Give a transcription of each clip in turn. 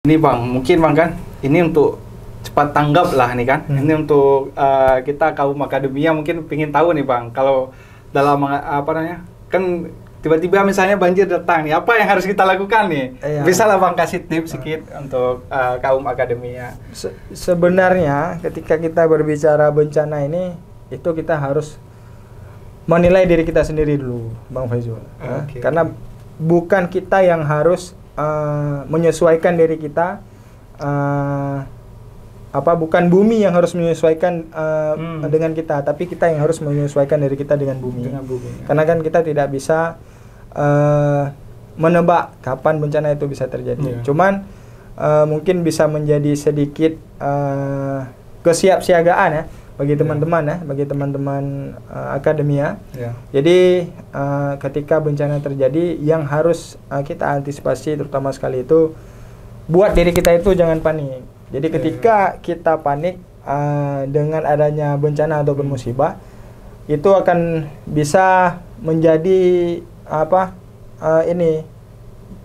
Ini Bang, mungkin Bang kan, ini untuk cepat tanggap lah nih kan. Ini untuk kita kaum akademia mungkin pengen tahu nih Bang, kalau dalam apa namanya, kan tiba-tiba misalnya banjir datang nih, apa yang harus kita lakukan nih? Iya. Bisa lah Bang kasih tips sedikit untuk kaum akademia. Sebenarnya ketika kita berbicara bencana ini, itu kita harus menilai diri kita sendiri dulu, Bang Faizul. Okay. Karena bukan kita yang harus menyesuaikan diri kita, bukan bumi yang harus menyesuaikan dengan kita, tapi kita yang harus menyesuaikan diri kita dengan bumi. Dengan bumi. Karena kan kita tidak bisa menebak kapan bencana itu bisa terjadi. Cuman mungkin bisa menjadi sedikit kesiapsiagaan ya bagi teman-teman bagi teman-teman akademia. Jadi ketika bencana terjadi, yang harus kita antisipasi terutama sekali itu buat diri kita itu jangan panik. Jadi ketika kita panik dengan adanya bencana ataupun musibah, itu akan bisa menjadi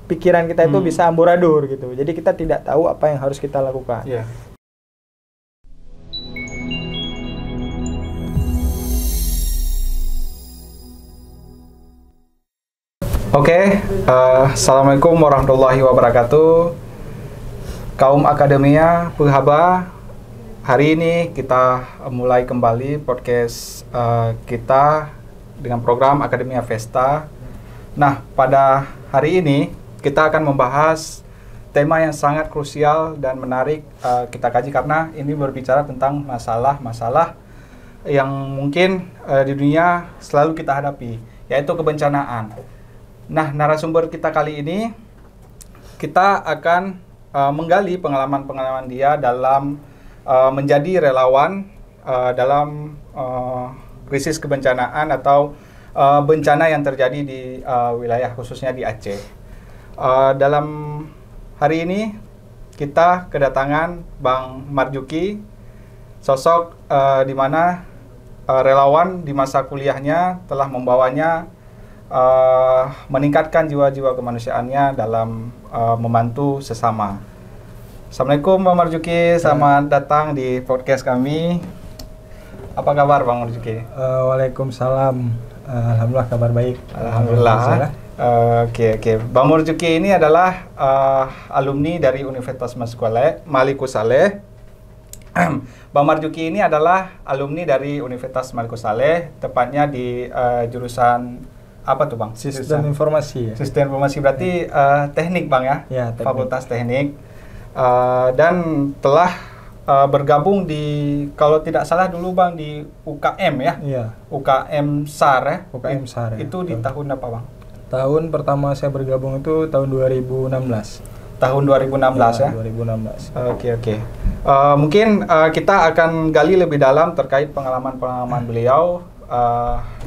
pikiran kita itu bisa amburadul gitu. Jadi kita tidak tahu apa yang harus kita lakukan. Oke, Assalamualaikum warahmatullahi wabarakatuh. Kaum akademia, Pehaba, hari ini kita mulai kembali podcast kita dengan program Akademia Vesta. Nah, pada hari ini kita akan membahas tema yang sangat krusial dan menarik kita kaji, karena ini berbicara tentang masalah-masalah yang mungkin di dunia selalu kita hadapi, yaitu kebencanaan. Nah, narasumber kita kali ini, kita akan menggali pengalaman-pengalaman dia dalam menjadi relawan dalam krisis kebencanaan atau bencana yang terjadi di wilayah khususnya di Aceh. Dalam hari ini kita kedatangan Bang Marjuki, sosok di mana relawan di masa kuliahnya telah membawanya meningkatkan jiwa-jiwa kemanusiaannya dalam membantu sesama. Assalamualaikum Bang Marjuki, selamat datang di podcast kami. Apa kabar Bang Marjuki? Waalaikumsalam. Alhamdulillah kabar baik. Alhamdulillah. Oke. Bang Marjuki ini adalah alumni dari Universitas Malikus Saleh. Bang Marjuki ini adalah alumni dari Universitas Malikus Saleh, tepatnya di jurusan apa tuh Bang? Sistem informasi. Sistem informasi berarti teknik Bang ya? Ya, teknik. Fakultas teknik. Dan telah bergabung di, kalau tidak salah dulu Bang, di UKM ya? Iya. UKM SAR ya? UKM SAR ya. Itu di tahun apa Bang? Tahun pertama saya bergabung itu tahun 2016. Tahun 2016 ya? 2016. Oke. Mungkin kita akan gali lebih dalam terkait pengalaman-pengalaman beliau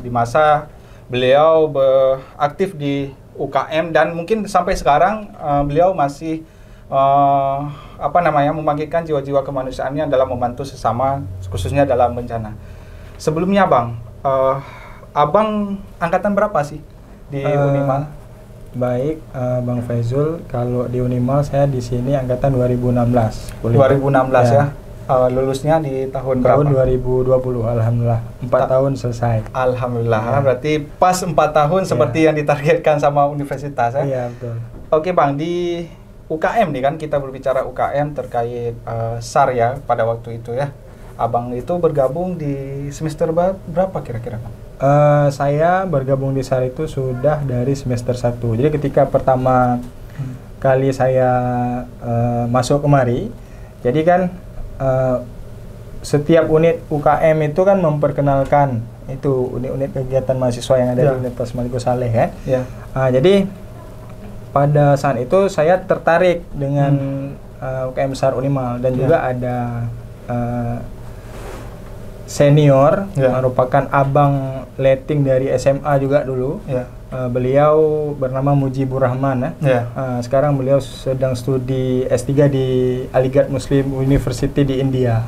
di masa beliau aktif di UKM, dan mungkin sampai sekarang beliau masih membangkitkan jiwa-jiwa kemanusiaannya dalam membantu sesama, khususnya dalam bencana. Sebelumnya Bang, Abang angkatan berapa sih di Unimal? Baik, Bang Faizul, kalau di Unimal saya di sini angkatan 2016. 2016 ya. Lulusnya di tahun berapa? Tahun 2020, alhamdulillah. 4 tahun selesai. Alhamdulillah, berarti pas 4 tahun seperti yang ditargetkan sama universitas ya? Iya, betul. Oke Bang, di UKM nih kan, kita berbicara UKM terkait SAR ya pada waktu itu ya. Abang itu bergabung di semester berapa kira-kira Bang? Saya bergabung di SAR itu sudah dari semester 1. Jadi ketika pertama kali saya masuk kemari, jadi kan setiap unit UKM itu kan memperkenalkan itu unit-unit kegiatan mahasiswa yang ada di Universitas Malikus Saleh kan. Jadi pada saat itu saya tertarik dengan UKM SAR Unimal, dan juga ada senior merupakan abang letting dari SMA juga dulu. Beliau bernama Mujibur Rahman sekarang beliau sedang studi S3 di Aligarh Muslim University di India.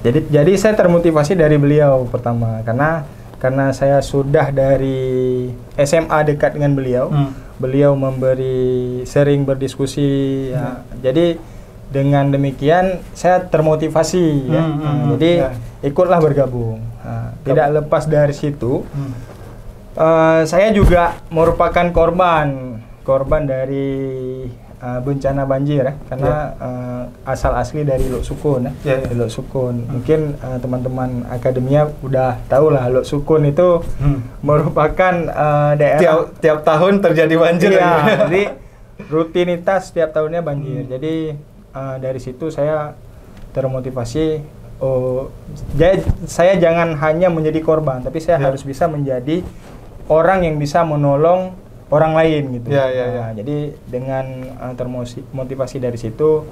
Jadi saya termotivasi dari beliau pertama, karena saya sudah dari SMA dekat dengan beliau. beliau sering berdiskusi ya. Jadi dengan demikian saya termotivasi ya. Jadi ikutlah bergabung. Tidak lepas dari situ, saya juga merupakan korban dari bencana banjir ya, karena asal asli dari Lok Sukun ya. Lok Sukun. Mungkin teman-teman akademia udah tahu lah, Lok Sukun itu merupakan daerah tiap tahun terjadi banjir ya. Jadi rutinitas setiap tahunnya banjir. Jadi dari situ saya termotivasi, saya jangan hanya menjadi korban, tapi saya harus bisa menjadi orang yang bisa menolong orang lain gitu. Jadi dengan termotivasi dari situ,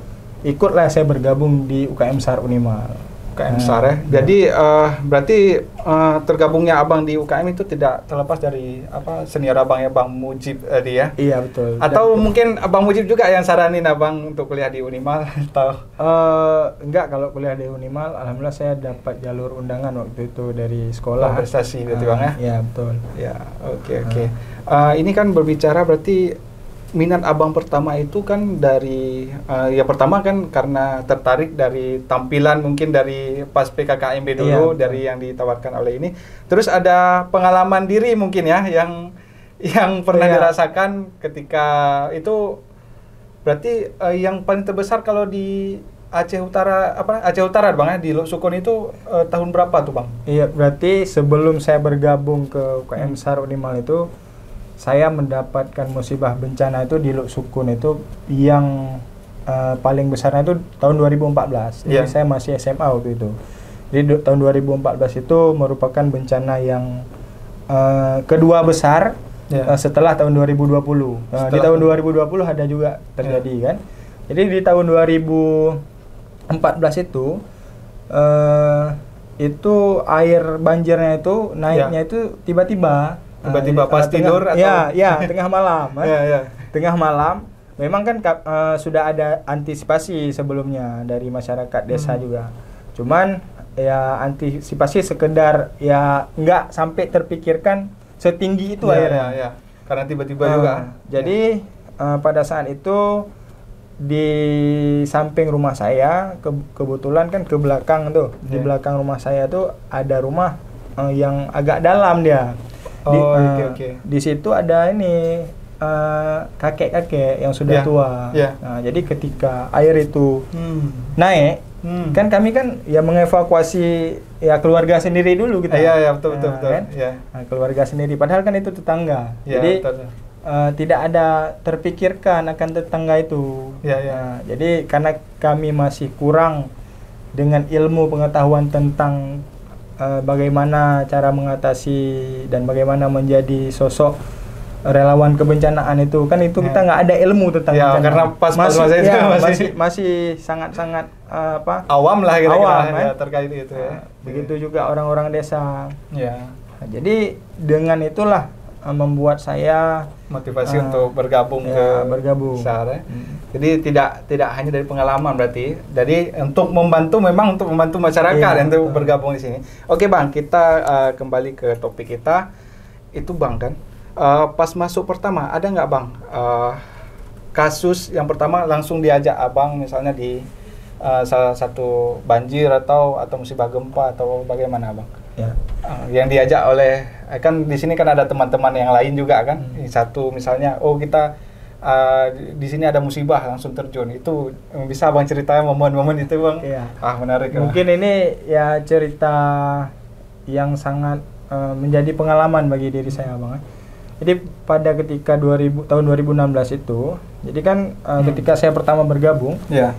ikutlah saya bergabung di UKM SAR Unimal. UKM SAR ya. Jadi berarti tergabungnya Abang di UKM itu tidak terlepas dari senior Abang ya, Bang Mujib tadi ya. Iya betul. Atau mungkin Abang Mujib juga yang saranin Abang untuk kuliah di Unimal atau? Enggak, kalau kuliah di Unimal, alhamdulillah saya dapat jalur undangan waktu itu dari sekolah. Prestasi berarti Bang ya? Iya betul. Ya, oke. Ini kan berbicara berarti minat Abang pertama itu kan dari ya pertama kan karena tertarik dari tampilan mungkin dari pas PKKMB dulu, dari yang ditawarkan oleh ini. Terus ada pengalaman diri mungkin ya yang pernah dirasakan ketika itu, berarti yang paling terbesar kalau di Aceh Utara Aceh Utara Bang ya, di Lok Sukun itu tahun berapa tuh Bang? Iya, berarti sebelum saya bergabung ke UKM SAR Unimal itu saya mendapatkan musibah bencana itu di Lok Sukun itu yang paling besarnya itu tahun 2014. Jadi saya masih SMA waktu itu. Jadi tahun 2014 itu merupakan bencana yang kedua besar setelah tahun 2020. Di tahun 2020 ada juga terjadi kan. Jadi di tahun 2014 itu air banjirnya itu naiknya itu tiba-tiba pas tidur atau tengah malam tengah malam. Memang kan sudah ada antisipasi sebelumnya dari masyarakat desa juga, cuman ya antisipasi sekedar ya nggak sampai terpikirkan setinggi itu airnya karena tiba-tiba juga. Jadi pada saat itu di samping rumah saya, kebetulan kan ke belakang tuh, di belakang rumah saya tuh ada rumah yang agak dalam dia. Di situ ada ini kakek-kakek yang sudah tua. Nah, jadi ketika air itu naik, kan kami kan ya mengevakuasi ya keluarga sendiri dulu kita. Betul. Kan? Nah, keluarga sendiri. Padahal kan itu tetangga. Jadi tidak ada terpikirkan akan tetangga itu. Nah, jadi karena kami masih kurang dengan ilmu pengetahuan tentang bagaimana cara mengatasi dan bagaimana menjadi sosok relawan kebencanaan itu, kan itu kita nggak ada ilmu tentang bencana. Karena masih sangat awam lah kira-kira kan? Terkait itu ya. Begitu juga orang-orang desa. Nah, jadi dengan itulah membuat saya motivasi untuk bergabung ke SAR ya. Jadi tidak hanya dari pengalaman berarti. Jadi untuk membantu masyarakat untuk bergabung di sini. Oke Bang, kita kembali ke topik kita. Itu Bang kan pas masuk pertama ada nggak Bang kasus yang pertama langsung diajak Abang misalnya di salah satu banjir atau musibah gempa atau bagaimana Bang? Yang diajak oleh kan di sini kan ada teman-teman yang lain juga kan. Satu misalnya kita di sini ada musibah langsung terjun, itu bisa Bang ceritanya momen-momen itu Bang? Menarik. Mungkin ini ya cerita yang sangat menjadi pengalaman bagi diri saya Bang. Jadi pada ketika tahun 2016 itu, jadi kan ketika saya pertama bergabung,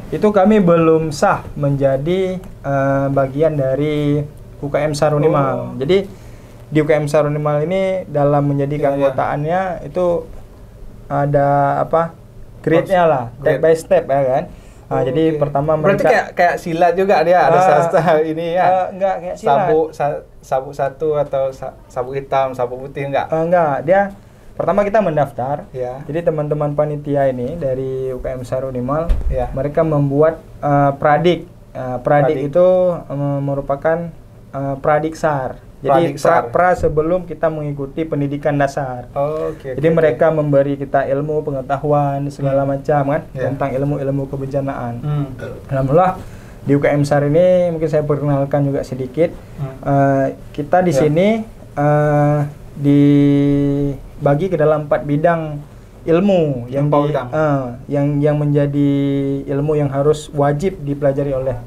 itu kami belum sah menjadi bagian dari UKM SAR Unimal. Jadi di UKM SAR Unimal ini dalam menjadi keanggotaannya itu ada grade-nya lah, step by step ya kan. Nah, jadi pertama berarti kayak silat juga dia ada sasa ini ya. Enggak kayak silat. Sabuk satu atau sabuk hitam, sabuk putih enggak? Enggak, dia pertama kita mendaftar. Jadi teman-teman panitia ini dari UKM SAR Unimal, mereka membuat pradik. Pradik itu merupakan pradik SAR. Jadi pra sebelum kita mengikuti pendidikan dasar. Jadi mereka memberi kita ilmu, pengetahuan segala macam kan tentang ilmu-ilmu kebencanaan. Alhamdulillah di UKM SAR ini mungkin saya perkenalkan juga sedikit. Kita di sini dibagi ke dalam 4 bidang ilmu yang menjadi ilmu yang harus wajib dipelajari oleh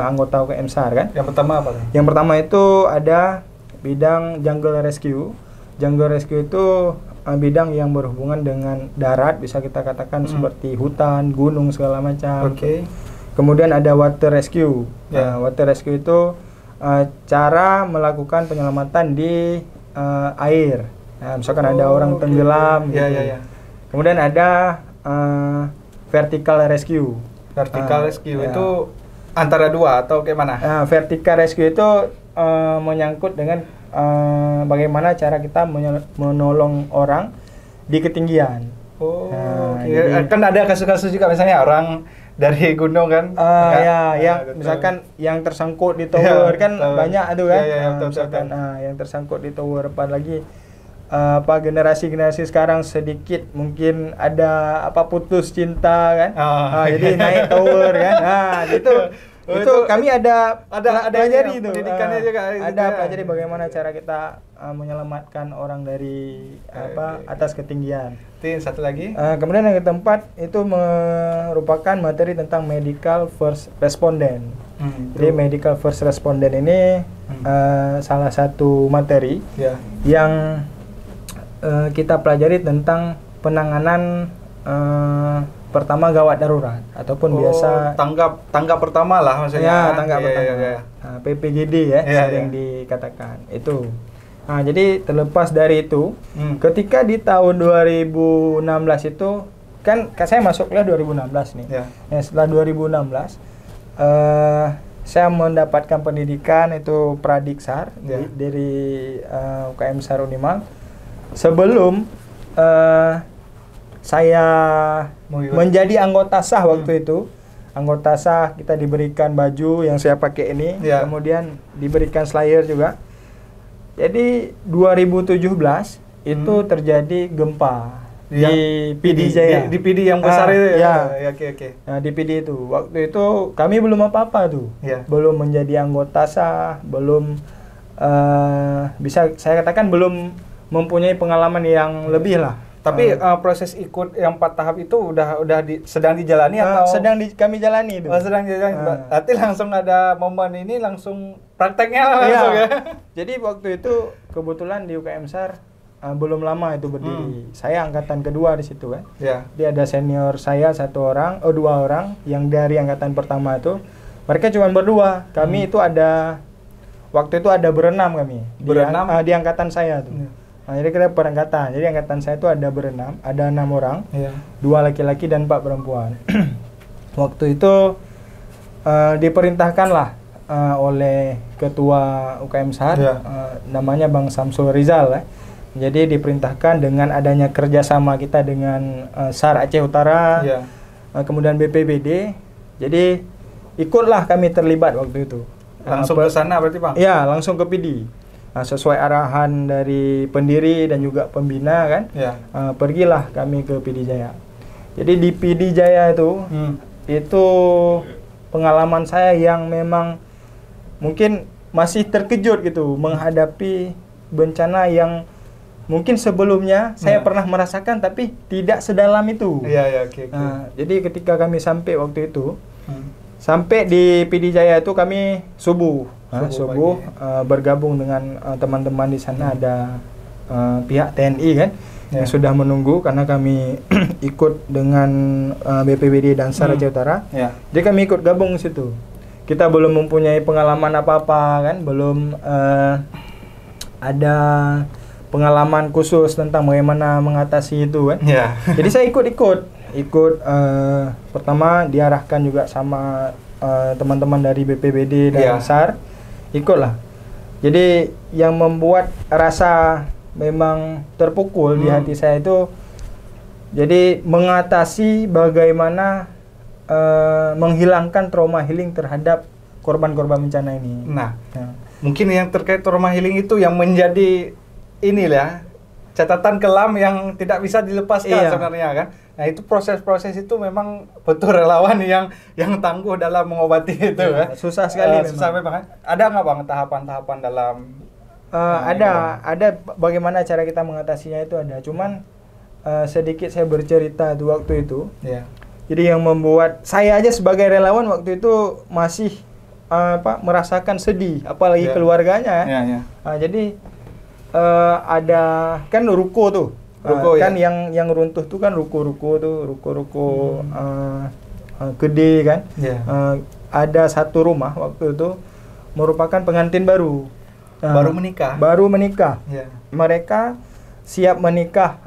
anggota UKM SAR kan. Yang pertama apa? Yang pertama itu ada bidang jungle rescue. Jungle rescue itu bidang yang berhubungan dengan darat, bisa kita katakan seperti hutan, gunung segala macam. Kemudian ada water rescue. Water rescue itu cara melakukan penyelamatan di air. Misalkan ada orang tenggelam. Kemudian ada vertical rescue. Vertical rescue itu antara dua atau kayak mana? Vertical rescue itu menyangkut dengan bagaimana cara kita menolong orang di ketinggian. Kan ada kasus-kasus juga misalnya orang dari gunung kan? Misalkan yang tersangkut di tower kan banyak itu kan. Misalkan yang tersangkut di tower, apalagi generasi-generasi sekarang sedikit mungkin ada putus cinta kan. Jadi naik tower kan. Itu kami ada pelajari itu. Pendidikannya juga ada pelajari bagaimana cara kita menyelamatkan orang dari atas ketinggian. Satu lagi. Kemudian yang keempat itu merupakan materi tentang medical first respondent. Jadi medical first respondent ini salah satu materi yang kita pelajari tentang penanganan pertama gawat darurat ataupun biasa tanggap pertama lah maksudnya. Tanggap pertama. PPGD sering dikatakan itu. Jadi terlepas dari itu, ketika di tahun 2016 itu kan saya masuk kuliah 2016 nih. Setelah 2016 saya mendapatkan pendidikan itu Pradiksar dari UKM SAR Unimal. Sebelum saya menjadi anggota sah waktu itu, anggota sah kita diberikan baju yang saya pakai ini, kemudian diberikan slayer juga. Jadi 2017 itu terjadi gempa di PD Jaya. Di PD yang besar itu Nah, di PD itu waktu itu kami belum apa-apa tuh, belum menjadi anggota sah, belum bisa saya katakan belum mempunyai pengalaman yang lebih lah. Tapi proses ikut yang 4 tahap itu sedang dijalani atau kami jalani itu. Sedang dijalani. Berarti langsung ada momen ini langsung prakteknya langsung ya. Jadi waktu itu kebetulan di UKM SAR belum lama itu berdiri. Saya angkatan kedua di situ kan. Dia ada senior saya 2 orang yang dari angkatan pertama itu. Mereka cuma berdua. Kami itu waktu itu ada berenam kami. Di angkatan saya tuh. Jadi kita perangkatan. Jadi angkatan saya itu ada 6 orang, 2 laki-laki dan 4 perempuan. Waktu itu diperintahkanlah oleh ketua UKM SAR, namanya Bang Samsul Rizal. Jadi diperintahkan dengan adanya kerjasama kita dengan SAR Aceh Utara, kemudian BPBD. Jadi ikutlah kami terlibat waktu itu. Langsung ke sana berarti Bang? Iya, langsung ke PD. Sesuai arahan dari pendiri dan juga pembina kan, pergilah kami ke PD Jaya. Jadi di PD Jaya itu pengalaman saya yang memang mungkin masih terkejut gitu menghadapi bencana yang mungkin sebelumnya saya pernah merasakan tapi tidak sedalam itu. Jadi ketika kami sampai waktu itu, sampai di PD Jaya itu kami subuh bergabung dengan teman-teman di sana, ada pihak TNI kan yang sudah menunggu karena kami ikut dengan BPBD dan SAR Aceh Utara. Jadi kami ikut gabung di situ. Kita belum mempunyai pengalaman apa-apa kan, belum ada pengalaman khusus tentang bagaimana mengatasi itu kan. Jadi saya ikut pertama diarahkan juga sama teman-teman dari BPBD dan SAR, ikutlah. Jadi yang membuat rasa memang terpukul di hati saya itu, jadi mengatasi bagaimana menghilangkan trauma healing terhadap korban-korban bencana ini. mungkin yang terkait trauma healing itu yang menjadi inilah catatan kelam yang tidak bisa dilepaskan sebenarnya kan. Nah itu proses-proses itu memang betul relawan yang tangguh dalam mengobati itu kan. Susah sekali memang. Susah memang kan. Ada nggak Bang tahapan-tahapan dalam ada bagaimana cara kita mengatasinya itu ada. Cuman sedikit saya bercerita tuh waktu itu. Yeah. Jadi yang membuat saya aja sebagai relawan waktu itu masih merasakan sedih, apalagi keluarganya. Jadi ada kan ruko tuh. Kan yang runtuh tuh kan ruko gede kan. Ada satu rumah waktu itu merupakan pengantin baru. Baru menikah. Mereka siap menikah,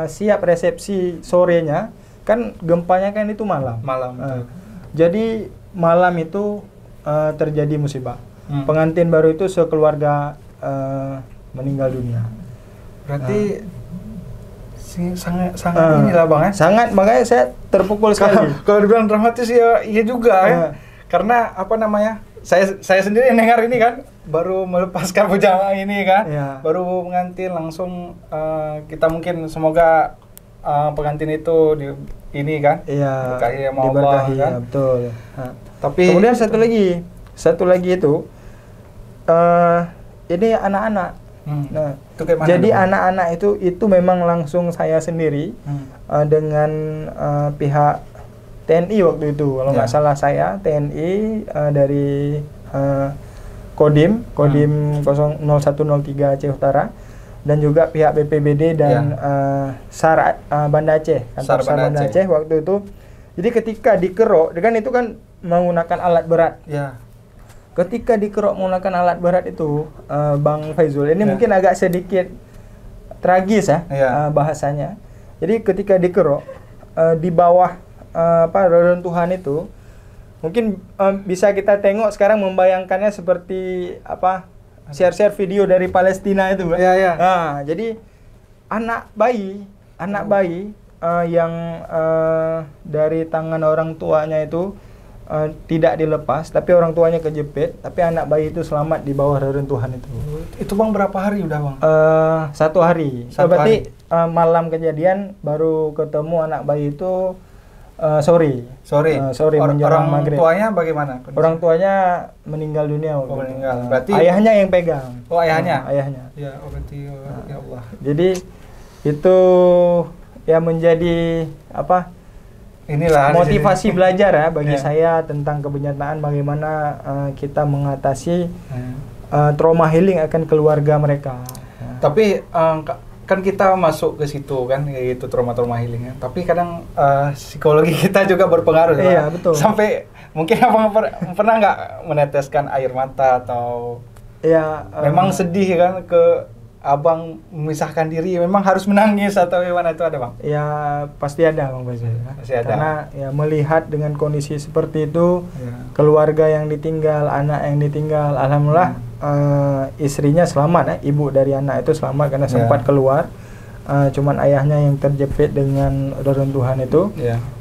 siap resepsi sorenya, kan gempanya kan itu malam. Jadi malam itu terjadi musibah. Pengantin baru itu sekeluarga meninggal dunia. Berarti sangat inilah Bang ya. Sangat, makanya saya terpukul sekali. Kalau dibilang dramatis ya iya juga ya. Karena saya sendiri yang dengar ini kan baru melepaskan bujang ini kan, baru pengantin langsung kita mungkin semoga pengantin itu ini kan diberkahi sama Allah kan. Betul. Tapi kemudian satu lagi itu ini anak-anak. Nah, jadi anak-anak itu memang langsung saya sendiri dengan pihak TNI waktu itu, kalau nggak salah saya TNI dari Kodim 0103 Aceh Utara, dan juga pihak BPBD dan SAR Banda Aceh, kantor SAR Banda Aceh waktu itu. Jadi ketika dikerok, kan itu kan menggunakan alat berat. Ketika dikerok menggunakan alat berat itu, Bang Faizul, ini mungkin agak sedikit tragis bahasanya. Jadi ketika dikerok di bawah reruntuhan itu, mungkin bisa kita tengok sekarang, membayangkannya seperti share video dari Palestina itu. Nah, jadi anak bayi yang dari tangan orang tuanya itu tidak dilepas, tapi orang tuanya kejepit, tapi anak bayi itu selamat di bawah reruntuhan itu. Itu Bang berapa hari udah Bang? 1 hari. Berarti malam kejadian baru ketemu anak bayi itu sore menjelang maghrib. Orang tuanya bagaimana kondisi? Orang tuanya meninggal dunia. Meninggal. Berarti ayahnya yang pegang. Ayahnya. Ya, berarti ya Allah. Jadi itu ya menjadi inilah motivasi belajar bagi saya tentang kebenyataan bagaimana kita mengatasi trauma healing akan keluarga mereka. Tapi kan kita masuk ke situ kan, yaitu trauma healing ya. Tapi kadang psikologi kita juga berpengaruh. Betul. Sampai mungkin Abang pernah nggak meneteskan air mata atau memang sedih kan ke Abang memisahkan diri, memang harus menangis atau gimana, itu ada Bang? Ya pasti ada Bang Faisal. Pasti ada. Karena melihat dengan kondisi seperti itu, keluarga yang ditinggal, anak yang ditinggal, alhamdulillah istrinya selamat, ibu dari anak itu selamat karena sempat keluar. Cuman ayahnya yang terjepit dengan reruntuhan itu.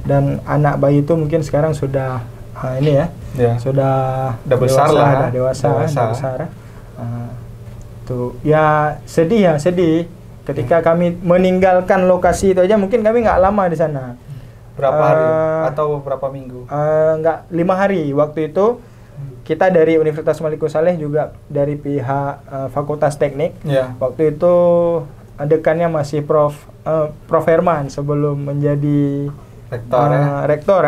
Dan anak bayi itu mungkin sekarang sudah sudah dewasa. Ya sedih ketika kami meninggalkan lokasi itu aja, mungkin kami nggak lama di sana. Berapa hari atau berapa minggu? Nggak, 5 hari. Waktu itu kita dari Universitas Malikus Saleh, juga dari pihak Fakultas Teknik. Waktu itu dekannya masih Prof Herman sebelum menjadi rektor.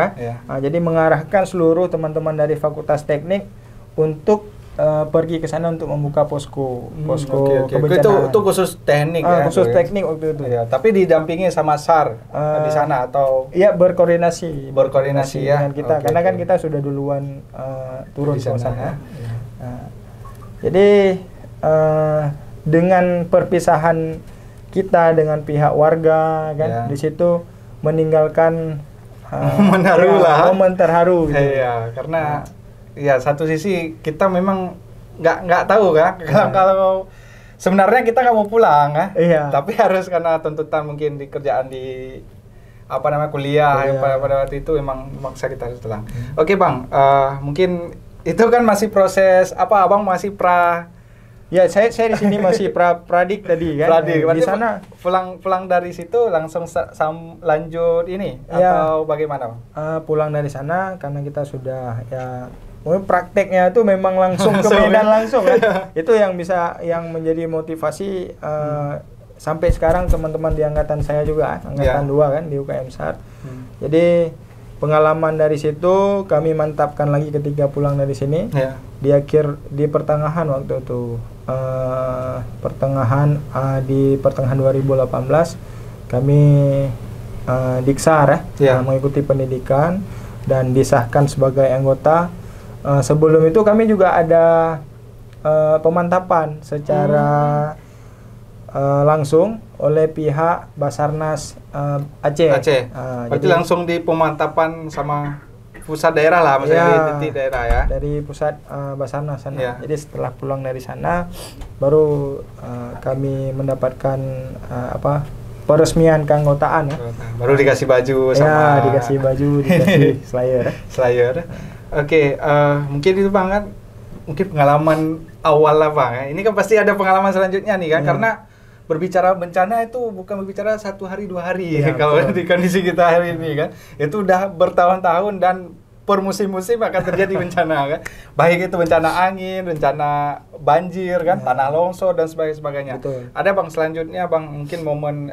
Jadi mengarahkan seluruh teman-teman dari Fakultas Teknik untuk pergi ke sana untuk membuka posko kebencanaan. Itu khusus teknik khusus teknik waktu itu. Tapi didampingi sama SAR di sana atau? Iya, berkoordinasi ya dengan kita, karena kan kita sudah duluan turun ke sana. Jadi dengan perpisahan kita dengan pihak warga kan, di situ meninggalkan momen terharu gitu. Karena satu sisi kita memang nggak tahu kan, kalau sebenarnya kita nggak mau pulang tapi harus karena tuntutan mungkin di kerjaan di kuliah pada waktu itu memang memaksa kita harus pulang. Oke Bang, mungkin itu kan masih proses apa, Abang masih Ya, saya di sini masih pradik tadi kan. Pradik. Di sana pulang dari situ langsung lanjut ini ya, atau bagaimana, Bang? Pulang dari sana karena kita sudah ya prakteknya itu memang langsung ke medan langsung kan. Itu yang menjadi motivasi sampai sekarang teman-teman di angkatan saya juga, angkatan 2 kan di UKM SAR. Jadi pengalaman dari situ kami mantapkan lagi ketika pulang dari sini. Di pertengahan waktu itu di pertengahan 2018 kami diksar mengikuti pendidikan dan disahkan sebagai anggota. Sebelum itu kami juga ada pemantapan secara langsung oleh pihak Basarnas Aceh. Berarti langsung di pemantapan sama pusat daerah lah, maksudnya di titik daerah ya. Dari pusat Basarnas sana. Jadi setelah pulang dari sana baru kami mendapatkan peresmian keanggotaan ya. Baru dikasih baju dikasih slayer. Oke, mungkin itu Bang kan, mungkin pengalaman awal lah Bang ya. Ini kan pasti ada pengalaman selanjutnya nih kan, karena berbicara bencana itu bukan berbicara 1 hari 2 hari ya, kalau di kondisi kita hari ini kan, itu udah bertahun-tahun dan per musim-musim akan terjadi bencana kan, baik itu bencana angin, bencana banjir kan, tanah longsor dan sebagainya. Ada Bang selanjutnya Bang, mungkin momen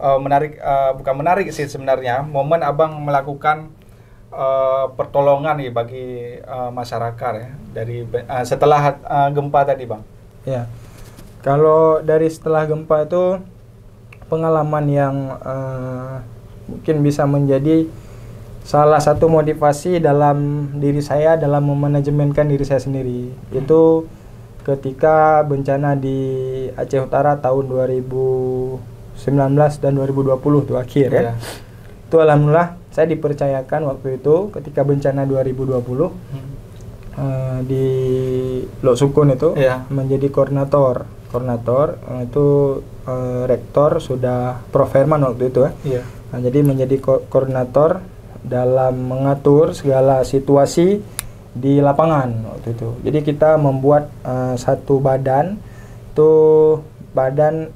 menarik, bukan menarik sih sebenarnya, momen Abang melakukan pertolongan nih bagi masyarakat ya dari setelah gempa tadi Bang. Ya. Kalau dari setelah gempa itu pengalaman yang mungkin bisa menjadi salah satu motivasi dalam diri saya dalam memanajemenkan diri saya sendiri. Itu ketika bencana di Aceh Utara tahun 2019 dan 2020 itu akhir ya. Itu alhamdulillah saya dipercayakan waktu itu ketika bencana 2020 di Lok Sukun itu menjadi koordinator itu rektor sudah Prof Herman waktu itu ya. Nah, jadi menjadi koordinator dalam mengatur segala situasi di lapangan waktu itu. Jadi kita membuat satu badan itu badan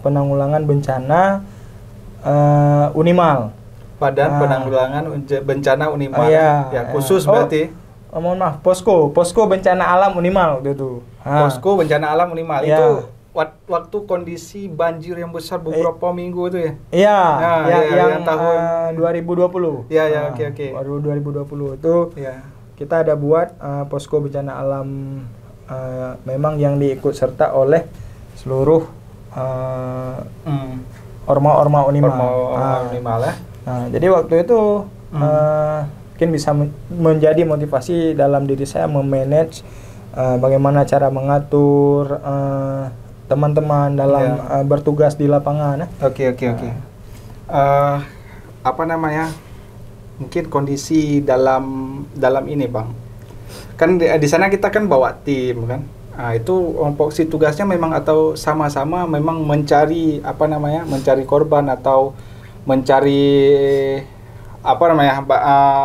penanggulangan bencana Unimal. Badan penanggulangan bencana Unimal. Khusus berarti. Mohon maaf, posko bencana alam Unimal waktu itu. Posko bencana alam Unimal itu waktu kondisi banjir yang besar beberapa minggu itu ya. Yang tahun 2020. Oke. Baru 2020 itu kita ada buat posko bencana alam, memang yang diikut serta oleh seluruh orma-orma Unimal. Unimal ya. Nah, jadi waktu itu mungkin bisa menjadi motivasi dalam diri saya memanage bagaimana cara mengatur teman-teman dalam bertugas di lapangan. Oke. Apa namanya? Mungkin kondisi dalam ini Bang. Kan di sana kita kan bawa tim kan. Itu fokus tugasnya memang atau sama-sama memang mencari mencari korban atau mencari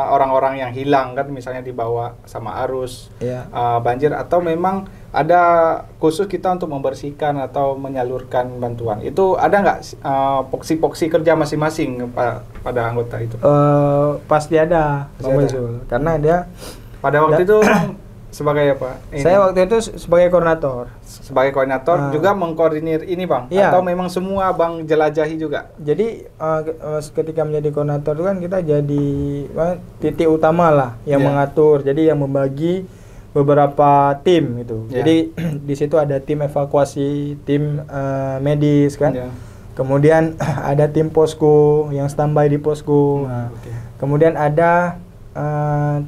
orang-orang yang hilang kan, misalnya dibawa sama arus banjir, atau memang ada khusus kita untuk membersihkan atau menyalurkan bantuan. Itu ada nggak poksi kerja masing-masing pada anggota itu? Pasti ada, Bang Zul. Karena dia pada waktu itu sebagai apa? Saya waktu itu sebagai koordinator. Sebagai koordinator juga mengkoordinir ini Bang? Atau memang semua Bang jelajahi juga? Jadi ketika menjadi koordinator itu kan kita jadi titik utama lah yang mengatur. Jadi yang membagi beberapa tim gitu. Jadi di situ ada tim evakuasi, tim medis kan. Kemudian ada tim posko yang standby di posko. Kemudian ada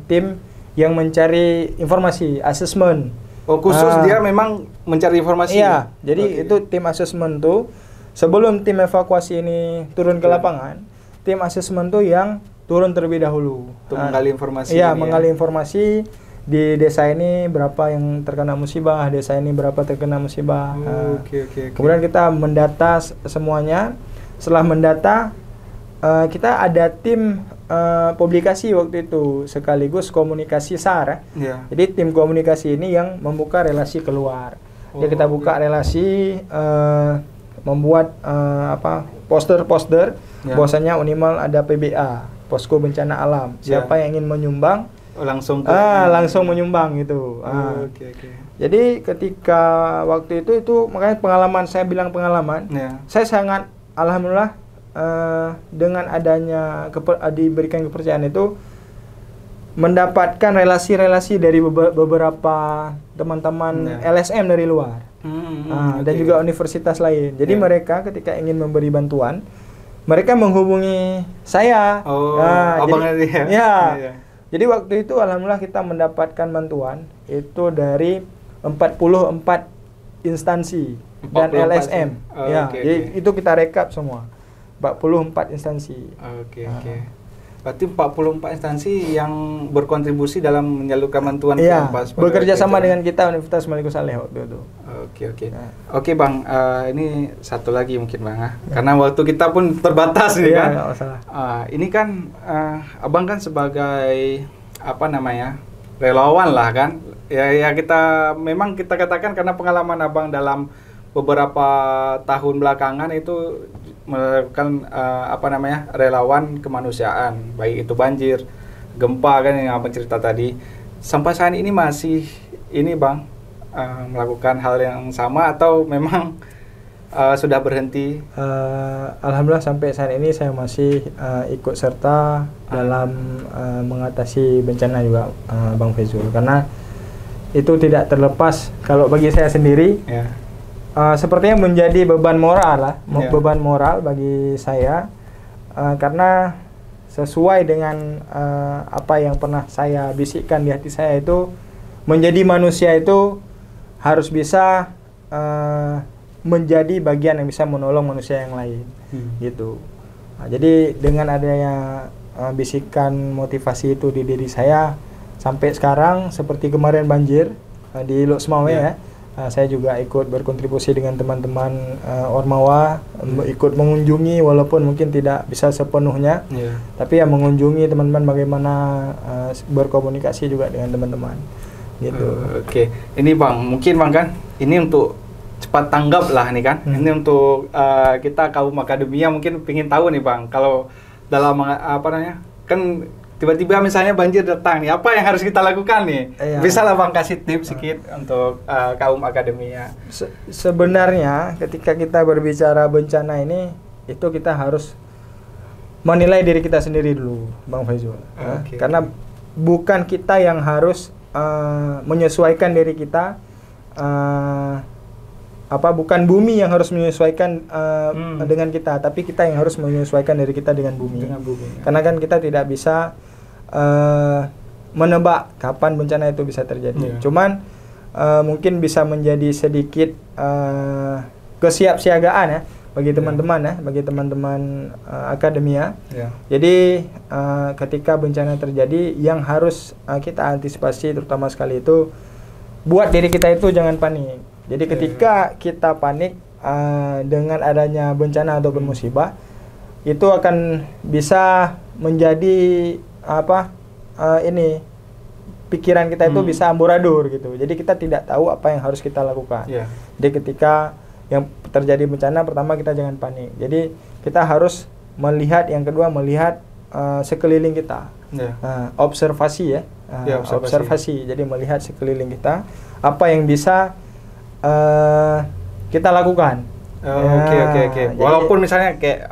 tim yang mencari informasi, asesmen. Khusus dia memang mencari informasi. Iya, jadi itu tim asesmen tuh sebelum tim evakuasi ini turun ke lapangan, tim asesmen tuh yang turun terlebih dahulu untuk menggali informasi. Iya, menggali informasi di desa ini berapa yang terkena musibah, desa ini berapa terkena musibah. Kemudian kita mendata semuanya. Setelah mendata, kita ada tim publikasi waktu itu sekaligus komunikasi SAR. Jadi tim komunikasi ini yang membuka relasi keluar. Jadi kita buka relasi, membuat poster-poster. Bahwasanya Unimal ada PBA, Posko Bencana Alam. Siapa yang ingin menyumbang langsung menyumbang gitu. Jadi ketika waktu itu makanya pengalaman, saya bilang pengalaman. Saya sangat alhamdulillah dengan adanya diberikan kepercayaan itu mendapatkan relasi-relasi dari beberapa teman-teman LSM dari luar. Dan juga universitas lain. Jadi mereka ketika ingin memberi bantuan, mereka menghubungi saya. Jadi waktu itu alhamdulillah kita mendapatkan bantuan itu dari 44 instansi dan LSM. Jadi itu kita rekap semua. 44 instansi. Berarti 44 instansi yang berkontribusi dalam menyalurkan bantuan bekerja sama dengan kita Universitas Malikus Saleh waktu itu. Oke Bang, ini satu lagi mungkin Bang, karena waktu kita pun terbatas nih kan. Nggak masalah. Ini kan Abang kan sebagai relawan lah kan. Ya kita memang kita katakan karena pengalaman Abang dalam beberapa tahun belakangan itu melakukan relawan kemanusiaan, baik itu banjir, gempa kan yang Abang cerita tadi. Sampai saat ini masih Bang melakukan hal yang sama atau memang sudah berhenti? Alhamdulillah sampai saat ini saya masih ikut serta dalam mengatasi bencana juga, Bang Faizul, karena itu tidak terlepas kalau bagi saya sendiri. Sepertinya menjadi beban moral lah, beban moral bagi saya, karena sesuai dengan apa yang pernah saya bisikkan di hati saya itu, menjadi manusia itu harus bisa menjadi bagian yang bisa menolong manusia yang lain, gitu. Jadi dengan adanya bisikan motivasi itu di diri saya, sampai sekarang seperti kemarin banjir di Lok Semawe saya juga ikut berkontribusi dengan teman-teman Ormawa, ikut mengunjungi walaupun mungkin tidak bisa sepenuhnya, tapi ya mengunjungi teman-teman, bagaimana berkomunikasi juga dengan teman-teman, gitu. Ini Bang, mungkin Bang kan, ini untuk cepat tanggap lah nih kan, ini untuk kita kaum akademia mungkin ingin tahu nih Bang, kalau dalam kan tiba-tiba misalnya banjir datang nih, apa yang harus kita lakukan nih? Bisa lah Bang kasih tips sedikit untuk kaum akademia. Sebenarnya ketika kita berbicara bencana ini, itu kita harus menilai diri kita sendiri dulu, Bang Faizul. Karena bukan kita yang harus menyesuaikan diri kita, bukan bumi yang harus menyesuaikan dengan kita, tapi kita yang harus menyesuaikan diri kita dengan bumi. Karena kan kita tidak bisa menebak kapan bencana itu bisa terjadi. Cuman mungkin bisa menjadi sedikit kesiapsiagaan bagi teman-teman bagi teman-teman akademia. Jadi ketika bencana terjadi, yang harus kita antisipasi terutama sekali itu, buat diri kita itu jangan panik. Jadi ketika kita panik dengan adanya bencana ataupun musibah, itu akan bisa menjadi pikiran kita itu bisa amburadul gitu. Jadi kita tidak tahu apa yang harus kita lakukan. Jadi ketika yang terjadi bencana, pertama kita jangan panik. Jadi kita harus melihat, yang kedua melihat sekeliling kita. Observasi observasi. Jadi melihat sekeliling kita, apa yang bisa kita lakukan. Walaupun misalnya kayak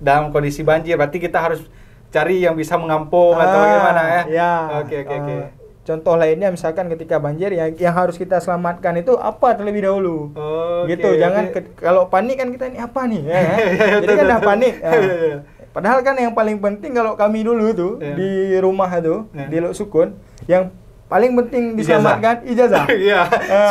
dalam kondisi banjir, berarti kita harus cari yang bisa mengampung atau bagaimana Contoh lainnya misalkan ketika banjir, yang harus kita selamatkan itu apa terlebih dahulu. Jangan kalau panik kan kita ini apa nih jadi kan udah panik. Padahal kan yang paling penting kalau kami dulu tuh di rumah itu di Lok Sukun, yang paling penting diselamatkan ijazah.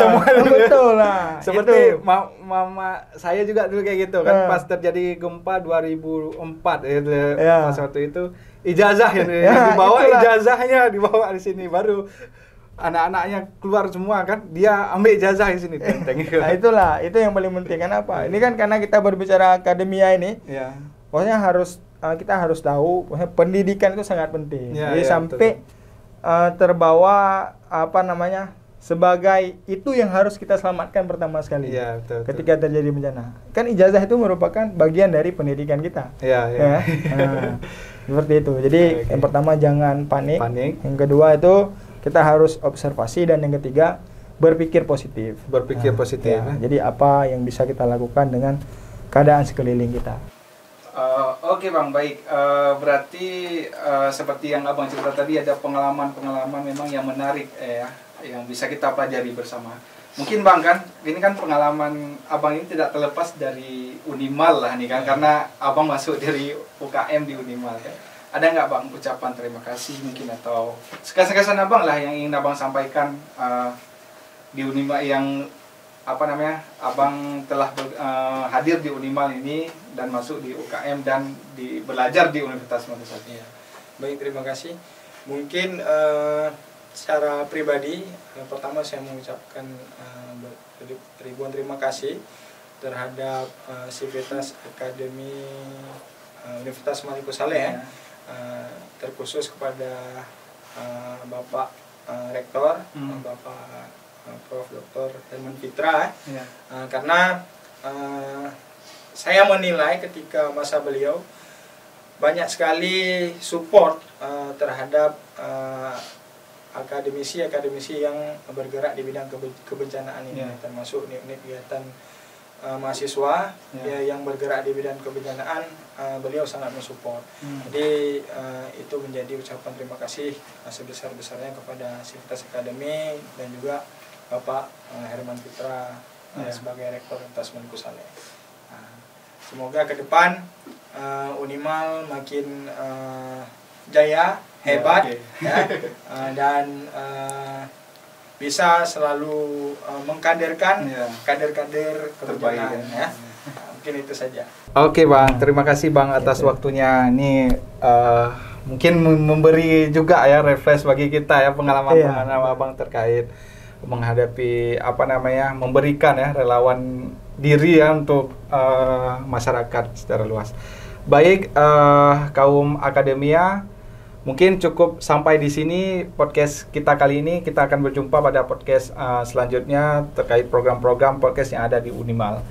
Semua betul lah. Seperti mama saya juga dulu kayak gitu kan, pas terjadi gempa 2004 pas waktu itu ijazah yang dibawa, ijazahnya dibawa di sini, baru anak-anaknya keluar semua kan, dia ambil ijazah di sini. Itulah, itu yang paling penting. Kenapa? Ini kan karena kita berbicara akademia ini, pokoknya harus kita harus tahu pendidikan itu sangat penting. Ya, Jadi ya, sampai terbawa apa namanya sebagai itu yang harus kita selamatkan pertama sekali. Ya, betul, ketika terjadi bencana. Kan ijazah itu merupakan bagian dari pendidikan kita. Ya, ya. Nah, seperti itu. Jadi yang pertama jangan panik. Yang kedua itu kita harus observasi dan yang ketiga berpikir positif. Berpikir positif. Ya. Jadi apa yang bisa kita lakukan dengan keadaan sekeliling kita. Oke Bang, baik. Berarti seperti yang Abang cerita tadi ada pengalaman-pengalaman memang yang menarik ya, yang bisa kita pelajari bersama. Mungkin Bang kan, ini kan pengalaman Abang ini tidak terlepas dari Unimal lah nih kan, karena Abang masuk dari UKM di Unimal ya. Ada nggak Bang ucapan terima kasih mungkin atau kesan-kesan Abang lah yang ingin Abang sampaikan di Unimal yang apa namanya Abang telah hadir di Unimal ini dan masuk di UKM dan belajar di Universitas Makassar. Ya. Baik, terima kasih. Mungkin secara pribadi pertama saya mengucapkan ribuan terima kasih terhadap Sivitas Akademi Universitas Maliku Saleh ya. Terkhusus kepada Bapak Rektor, Bapak Prof. Dr. Herman Fitra ya. Karena saya menilai ketika masa beliau banyak sekali support terhadap akademisi yang bergerak di bidang kebencanaan ini, termasuk unit kegiatan mahasiswa yang bergerak di bidang kebencanaan, beliau sangat mensupport. Jadi itu menjadi ucapan terima kasih sebesar-besarnya kepada Sivitas Akademi dan juga Bapak Herman Fitra sebagai Rektor Universitas Maliku Saleh. Semoga ke depan Unimal makin jaya, hebat, dan bisa selalu mengkaderkan kader-kader kebencanaan ya. Mungkin itu saja. Oke Bang, terima kasih Bang atas waktunya. Ini mungkin memberi juga ya refresh bagi kita ya pengalaman-pengalaman Abang terkait menghadapi apa namanya memberikan ya relawan diri ya untuk masyarakat secara luas. Baik kaum akademia, mungkin cukup sampai di sini podcast kita kali ini. Kita akan berjumpa pada podcast selanjutnya terkait program-program podcast yang ada di Unimal.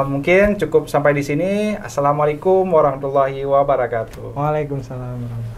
Mungkin cukup sampai di sini. Assalamualaikum warahmatullahi wabarakatuh. Waalaikumsalam warahmatullahi wabarakatuh.